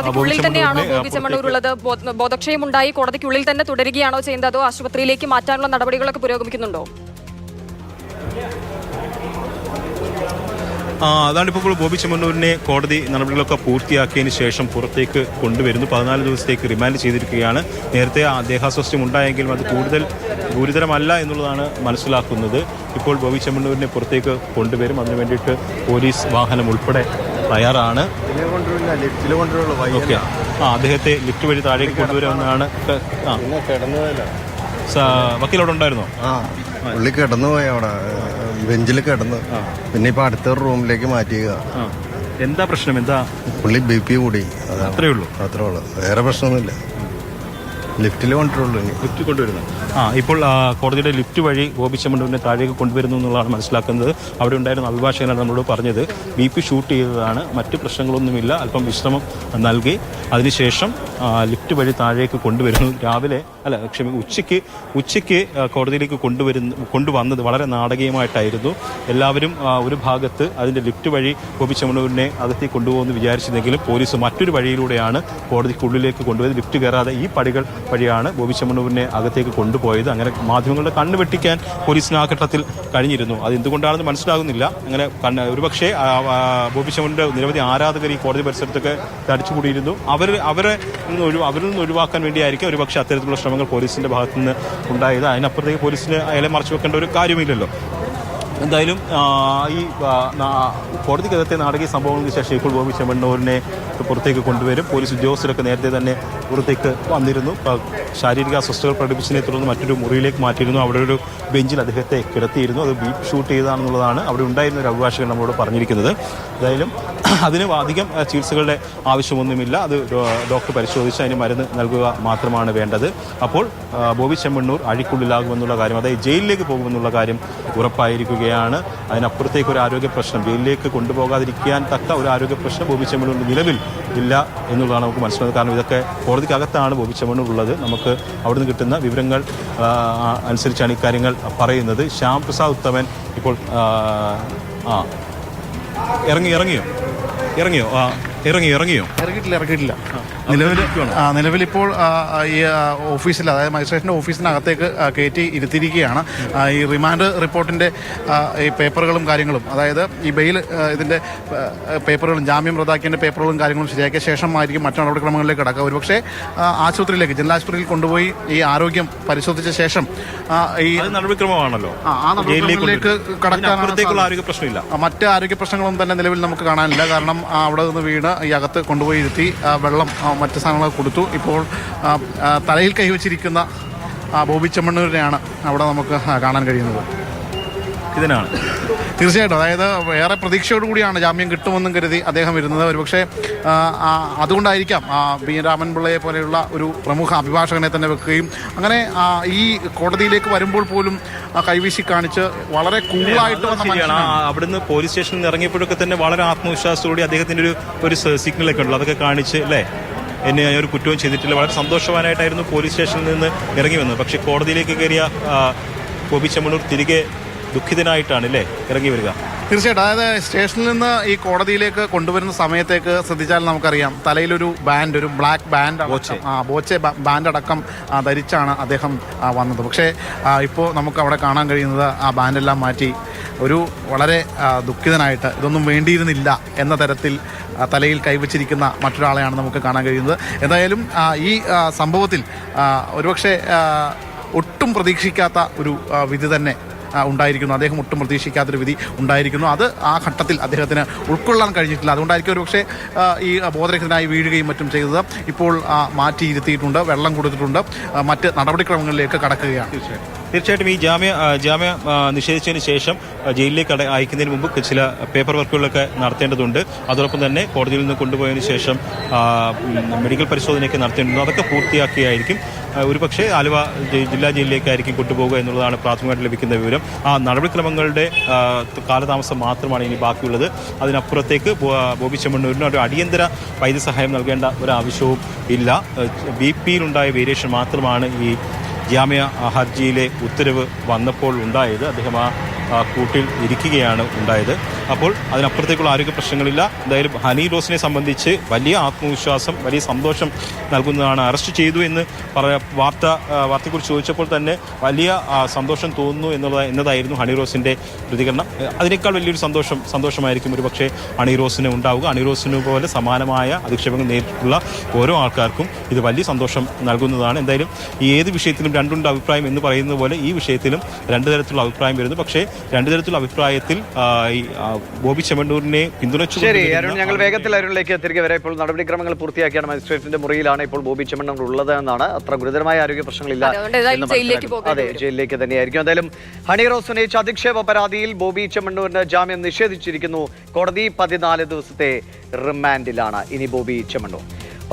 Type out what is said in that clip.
കോടതിക്കുള്ളിൽ തന്നെയാണോ ബോബി ചെമ്മണ്ണൂർ ഉള്ളത്? ബോധക്ഷയമുണ്ടായി കോടതിക്കുള്ളിൽ തന്നെ തുടരുകയാണോ ചെയ്യുന്നത്, അതോ ആശുപത്രിയിലേക്ക് മാറ്റാനുള്ള നടപടികളൊക്കെ പുരോഗമിക്കുന്നുണ്ടോ? അതാണ് ഇപ്പോൾ ബോബി ചെമ്മണ്ണൂരിനെ കോടതി നടപടികളൊക്കെ പൂർത്തിയാക്കിയതിന് ശേഷം പുറത്തേക്ക് കൊണ്ടുവരുന്നു. 14 ദിവസത്തേക്ക് റിമാൻഡ് ചെയ്തിരിക്കുകയാണ്. നേരത്തെ ദേഹാസ്വാസ്ഥ്യം ഉണ്ടായെങ്കിലും അത് കൂടുതൽ ഗുരുതരമല്ല എന്നുള്ളതാണ് മനസ്സിലാക്കുന്നത്. ഇപ്പോൾ ബോബി ചെമ്മണ്ണൂരിനെ പുറത്തേക്ക് കൊണ്ടുവരും. അതിനു വേണ്ടിയിട്ട് പോലീസ് വാഹനം ഉൾപ്പെടെ തയ്യാറാണ്. ഓക്കെ, അദ്ദേഹത്തെ ലിഫ്റ്റ് വഴി താഴേക്ക് കൊണ്ടുവരുമെന്നാണ്. വക്കീലോടെ ഉണ്ടായിരുന്നോ? പുള്ളി കിടന്നുപോയി, അവിടെ ബെഞ്ചിൽ കിടന്നു. പിന്നെ ഇപ്പൊ അടുത്തൊരു റൂമിലേക്ക് മാറ്റിയ. എന്താ പ്രശ്നം? എന്താ? പുള്ളി BP കൂടി, അത്രേ ഉള്ളൂ. വേറെ പ്രശ്നമൊന്നുമില്ല. ലിഫ്റ്റിൽ കൊണ്ടുവരുള്ളൂ. ലിഫ്റ്റ് കൊണ്ടുവരുന്നു. ഇപ്പോൾ കോടതിയുടെ ലിഫ്റ്റ് വഴി ബോബി ചെമ്മണ്ണൂരിനെ താഴേക്ക് കൊണ്ടുവരുന്നു എന്നുള്ളതാണ് മനസ്സിലാക്കുന്നത്. അവിടെ ഉണ്ടായിരുന്ന അഭിഭാഷകനാണ് നമ്മളോട് പറഞ്ഞത് BP ഷൂട്ട് ചെയ്തതാണ്, മറ്റ് പ്രശ്നങ്ങളൊന്നുമില്ല, അല്പം വിശ്രമം നൽകി അതിനുശേഷം ലിഫ്റ്റ് വഴി താഴേക്ക് കൊണ്ടുവരുന്നു. ഉച്ചയ്ക്ക് കോടതിയിലേക്ക് കൊണ്ടുവന്നത് വളരെ നാടകീയമായിട്ടായിരുന്നു. എല്ലാവരും ഒരു ഭാഗത്ത് അതിൻ്റെ ലിഫ്റ്റ് വഴി ബോബി ചെമ്മണ്ണൂരിനെ അകത്തേക്ക് കൊണ്ടുപോകുമെന്ന് വിചാരിച്ചിരുന്നെങ്കിലും പോലീസ് മറ്റൊരു വഴിയിലൂടെയാണ് കോടതിക്കുള്ളിലേക്ക് കൊണ്ടുപോയത്. ലിഫ്റ്റ് കയറാതെ ഈ പടികൾ വഴിയാണ് ബോബി ചെമ്മണ്ണൂരിനെ അകത്തേക്ക് കൊണ്ടുപോയത്. അങ്ങനെ മാധ്യമങ്ങളുടെ കണ്ണ് വെട്ടിക്കാൻ പോലീസിന് ആ ഘട്ടത്തിൽ കഴിഞ്ഞിരുന്നു. അത് എന്തുകൊണ്ടാണെന്ന് മനസ്സിലാകുന്നില്ല. അങ്ങനെ ഒരുപക്ഷെ ബോബി ചെമ്മണ്ണൂരിന്റെ നിരവധി ആരാധകർ ഈ കോടതി പരിസരത്തൊക്കെ തടിച്ചുകൂടിയിരുന്നു. അവരിൽ നിന്ന് ഒഴിവാക്കാൻ വേണ്ടിയായിരിക്കും ഒരുപക്ഷെ അത്തരത്തിലുള്ള ശ്രമങ്ങൾ പോലീസിന്റെ ഭാഗത്തു നിന്ന് ഉണ്ടായത്. അതിനപ്പുറത്തേക്ക് പോലീസിന് അയാളെ മറച്ചു വെക്കേണ്ട ഒരു കാര്യമില്ലല്ലോ. എന്തായാലും ഈ കോടതിക്കകത്തെ നാടകീയ സംഭവങ്ങൾക്ക് ശേഷം ഇപ്പോൾ ബോബി ചെമ്മണ്ണൂരിനെ പുറത്തേക്ക് കൊണ്ടുവരും. പോലീസ് ഉദ്യോഗസ്ഥരൊക്കെ നേരത്തെ തന്നെ പുറത്തേക്ക് വന്നിരുന്നു. ശാരീരിക അസ്വസ്ഥതകൾ പ്രകടിപ്പിച്ചതിനെ തുടർന്ന് മറ്റൊരു മുറിയിലേക്ക് മാറ്റിയിരുന്നു. അവിടെ ഒരു ബെഞ്ചിൽ അദ്ദേഹത്തെ കിടത്തിയിരുന്നു. അത് BP ഷൂട്ട് ചെയ്തതാണെന്നുള്ളതാണ് അവിടെ ഉണ്ടായിരുന്ന ഒരു അഭിഭാഷകൻ നമ്മളോട് പറഞ്ഞിരിക്കുന്നത്. എന്തായാലും അതിന് അധികം ചികിത്സകളുടെ ആവശ്യമൊന്നുമില്ല. അത് ഡോക്ടർ പരിശോധിച്ച് അതിന് മരുന്ന് നൽകുക മാത്രമാണ് വേണ്ടത്. അപ്പോൾ ബോബി ചെമ്മണ്ണൂർ അഴിക്കുള്ളിലാകുമെന്നുള്ള കാര്യം, അതായത് ജയിലിലേക്ക് പോകുമെന്നുള്ള കാര്യം ഉറപ്പായിരിക്കുകയാണ്. അതിനപ്പുറത്തേക്ക് ഒരു ആരോഗ്യ പ്രശ്നം, ജയിലിലേക്ക് കൊണ്ടുപോകാതിരിക്കാൻ തക്ക ഒരു ആരോഗ്യ പ്രശ്നം ബോബി ചെമ്മണ്ണൂരിന് നിലവിൽ ഇല്ല എന്നുള്ളതാണ് നമുക്ക് മനസ്സിലാക്കുന്നത്. കാരണം ഇതൊക്കെ കോടതിക്കകത്താണ് ബോബി ചെമ്മണ്ണൂർ ഉള്ളത്. നമുക്ക് അവിടുന്ന് കിട്ടുന്ന വിവരങ്ങൾ അനുസരിച്ചാണ് ഇക്കാര്യങ്ങൾ പറയുന്നത്. ശ്യാം പ്രസാദ് ഉത്തമൻ ഇപ്പോൾ ഇറങ്ങിയിട്ടില്ല. നിലവിലിപ്പോൾ ഈ ഓഫീസിൽ, അതായത് മജിസ്ട്രേറ്റിൻ്റെ ഓഫീസിനകത്തേക്ക് കയറ്റി ഇരുത്തിയിരിക്കുകയാണ്. ഈ റിമാൻഡ് റിപ്പോർട്ടിൻ്റെ ഈ പേപ്പറുകളും കാര്യങ്ങളും, അതായത് ഈ ബെയിൽ ഇതിൻ്റെ പേപ്പറുകളും ജാമ്യം റദ്ദാക്കിയതിൻ്റെ പേപ്പറുകളും കാര്യങ്ങളും ശരിയാക്കിയ ശേഷമായിരിക്കും മറ്റു നടപടിക്രമങ്ങളിലേക്ക് കടക്കുക. ഒരുപക്ഷെ ആശുപത്രിയിലേക്ക്, ജില്ലാ ആശുപത്രിയിൽ കൊണ്ടുപോയി ഈ ആരോഗ്യം പരിശോധിച്ച ശേഷം ഈ നടപടിക്രമമാണല്ലോ ആ നടപടിക്രമങ്ങളിലേക്ക് കടക്കാനുള്ള ആരോഗ്യ പ്രശ്നമില്ല. മറ്റ് ആരോഗ്യ പ്രശ്നങ്ങളൊന്നും തന്നെ നിലവിൽ നമുക്ക് കാണാനില്ല. കാരണം അവിടെ നിന്ന് വീണ് ഈ അകത്ത് കൊണ്ടുപോയി ഇരുത്തി വെള്ളം മറ്റ് സാധനങ്ങളൊക്കെ കൊടുത്തു. ഇപ്പോൾ തലയിൽ കൈവച്ചിരിക്കുന്ന ബോബി ചെമ്മണ്ണൂരിനെയാണ് അവിടെ നമുക്ക് കാണാൻ കഴിയുന്നത്. ഇതിനാണ് തീർച്ചയായിട്ടും, അതായത് വേറെ പ്രതീക്ഷയോടുകൂടിയാണ് ജാമ്യം കിട്ടുമെന്നും കരുതി അദ്ദേഹം വരുന്നത്. ഒരുപക്ഷെ അതുകൊണ്ടായിരിക്കാം ബി രാമൻപിള്ളയെ പോലെയുള്ള ഒരു പ്രമുഖ അഭിഭാഷകനെ തന്നെ വെക്കുകയും അങ്ങനെ ഈ കോടതിയിലേക്ക് വരുമ്പോൾ പോലും കൈവീശി കാണിച്ച് വളരെ കൂളായിട്ട് വന്ന അവിടുന്ന് പോലീസ് സ്റ്റേഷനിൽ നിന്ന് ഇറങ്ങിയപ്പോഴൊക്കെ തന്നെ വളരെ ആത്മവിശ്വാസത്തോടെ അദ്ദേഹത്തിൻ്റെ ഒരു സിഗ്നലൊക്കെ ഉള്ളൂ, അതൊക്കെ കാണിച്ച് അല്ലേ, എന്നെ ഒരു കുറ്റവും ചെയ്തിട്ടില്ല, വളരെ സന്തോഷവാനായിട്ടായിരുന്നു പോലീസ് സ്റ്റേഷനിൽ നിന്ന് ഇറങ്ങി വന്നത്. പക്ഷേ കോടതിയിലേക്ക് കയറിയ ബോബി ചെമ്മണ്ണൂർ തിരികെ ദുഃഖിതനായിട്ടാണ് അല്ലേ ഇറങ്ങി വരിക. തീർച്ചയായിട്ടും, അതായത് സ്റ്റേഷനിൽ നിന്ന് ഈ കോടതിയിലേക്ക് കൊണ്ടുവരുന്ന സമയത്തേക്ക് ശ്രദ്ധിച്ചാൽ നമുക്കറിയാം, തലയിലൊരു ബാൻഡ്, ഒരു ബ്ലാക്ക് ബാൻഡ്, ബോച്ചെ ബാൻഡ് അടക്കം ധരിച്ചാണ് അദ്ദേഹം വന്നത്. പക്ഷേ ഇപ്പോൾ നമുക്ക് അവിടെ കാണാൻ കഴിയുന്നത് ആ ബാൻഡെല്ലാം മാറ്റി ഒരു വളരെ ദുഃഖിതനായിട്ട്, ഇതൊന്നും വേണ്ടിയിരുന്നില്ല എന്ന തരത്തിൽ തലയിൽ കൈവച്ചിരിക്കുന്ന മറ്റൊരാളെയാണ് നമുക്ക് കാണാൻ കഴിയുന്നത്. എന്തായാലും ഈ സംഭവത്തിൽ ഒരുപക്ഷെ ഒട്ടും പ്രതീക്ഷിക്കാത്ത ഒരു വിധി തന്നെ ഉണ്ടായിരിക്കുന്നു. അദ്ദേഹം ഒട്ടും പ്രതീക്ഷിക്കാത്തൊരു വിധി ഉണ്ടായിരിക്കുന്നു. അത് ആ ഘട്ടത്തിൽ അദ്ദേഹത്തിന് ഉൾക്കൊള്ളാൻ കഴിഞ്ഞിട്ടില്ല. അതുകൊണ്ടായിരിക്കും ഒരുപക്ഷെ ഈ ബോധരഹിതനായി വീഴുകയും മറ്റും ചെയ്തത്. ഇപ്പോൾ മാറ്റിയിരുത്തിയിട്ടുണ്ട്, വെള്ളം കൊടുത്തിട്ടുണ്ട്, മറ്റ് നടപടിക്രമങ്ങളിലേക്ക് കടക്കുകയാണ്. തീർച്ചയായിട്ടും ഈ ജാമ്യ നിഷേധിച്ചതിന് ശേഷം ജയിലിലേക്ക് അയക്കുന്നതിന് മുമ്പ് ചില പേപ്പർ വർക്കുകളൊക്കെ നടത്തേണ്ടതുണ്ട്. അതോടൊപ്പം തന്നെ കോടതിയിൽ നിന്ന് കൊണ്ടുപോയതിനു ശേഷം മെഡിക്കൽ പരിശോധനയൊക്കെ നടത്തേണ്ടതുണ്ട്. അതൊക്കെ പൂർത്തിയാക്കിയായിരിക്കും ഒരുപക്ഷെ ആലുവ ജില്ലാ ജയിലിലേക്കായിരിക്കും കൊണ്ടുപോകുക എന്നുള്ളതാണ് പ്രാഥമികമായിട്ട് ലഭിക്കുന്ന വിവരം. ആ നടപടിക്രമങ്ങളുടെ കാലതാമസം മാത്രമാണ് ഇനി ബാക്കിയുള്ളത്. അതിനപ്പുറത്തേക്ക് ബോബി ചെമ്മണ്ണൂരിന് ഒരു അടിയന്തര വൈദ്യസഹായം നൽകേണ്ട ഒരാവശ്യവും ഇല്ല. BP-യിലുണ്ടായ വേരിയേഷൻ മാത്രമാണ് ഈ ജാമ്യ ഹർജിയിലെ ഉത്തരവ് വന്നപ്പോൾ ഉണ്ടായത്. അദ്ദേഹം ആ കൂട്ടിൽ ഇരിക്കുകയാണ് ഉണ്ടായത്. അപ്പോൾ അതിനപ്പുറത്തേക്കുള്ള ആരോഗ്യ പ്രശ്നങ്ങളില്ല. എന്തായാലും ഹണി റോസിനെ സംബന്ധിച്ച് വലിയ ആത്മവിശ്വാസം, വലിയ സന്തോഷം നൽകുന്നതാണ്. അറസ്റ്റ് ചെയ്തു എന്ന് വാർത്തയെക്കുറിച്ച് ചോദിച്ചപ്പോൾ തന്നെ വലിയ സന്തോഷം തോന്നുന്നു എന്നതായിരുന്നു ഹണി റോസിൻ്റെ പ്രതികരണം. അതിനേക്കാൾ വലിയൊരു സന്തോഷമായിരിക്കും ഒരു പക്ഷേ ഹണി റോസിന് ഉണ്ടാവുക. ഹണി റോസിന് പോലെ സമാനമായ അധിക്ഷേപങ്ങൾ നേരിട്ടുള്ള ഓരോ ആൾക്കാർക്കും ഇത് വലിയ സന്തോഷം നൽകുന്നതാണ്. എന്തായാലും ഏത് വിഷയത്തിലും രണ്ടുണ്ട് അഭിപ്രായം എന്ന് പറയുന്നത് പോലെ ഈ വിഷയത്തിലും രണ്ടു തരത്തിലുള്ള അഭിപ്രായം വരുന്നു. പക്ഷേ രണ്ടു തരത്തിലുള്ള അഭിപ്രായത്തിൽ ബോബി ചെമ്മണ്ണൂരിനെ പിന്തുണച്ചു. ശരി അരുൺ, ഞങ്ങൾ വേഗത്തിൽ അരുണിലേക്ക് തിരികെ വരെ. ഇപ്പോൾ നടപടിക്രമങ്ങൾ പൂർത്തിയാക്കിയാണ് മജിസ്ട്രേറ്റിന്റെ മുറിയിലാണ് ഇപ്പോൾ ബോബി ചെമ്മണ്ണൂർ ഉള്ളത് എന്നാണ്. അത്ര ഗുരുതരമായ ആരോഗ്യ പ്രശ്നങ്ങളില്ല. അതെ, ജയിലിലേക്ക് തന്നെയായിരിക്കും. എന്തായാലും ഹണി റോസ് ഉന്നയിച്ച അധിക്ഷേപ പരാതിയിൽ ബോബി ചെമ്മണ്ണൂരിന് ജാമ്യം നിഷേധിച്ചിരിക്കുന്നു. കോടതി 14 ദിവസത്തെ റിമാൻഡിലാണ് ഇനി ബോബി ചെമ്മണ്ണൂർ.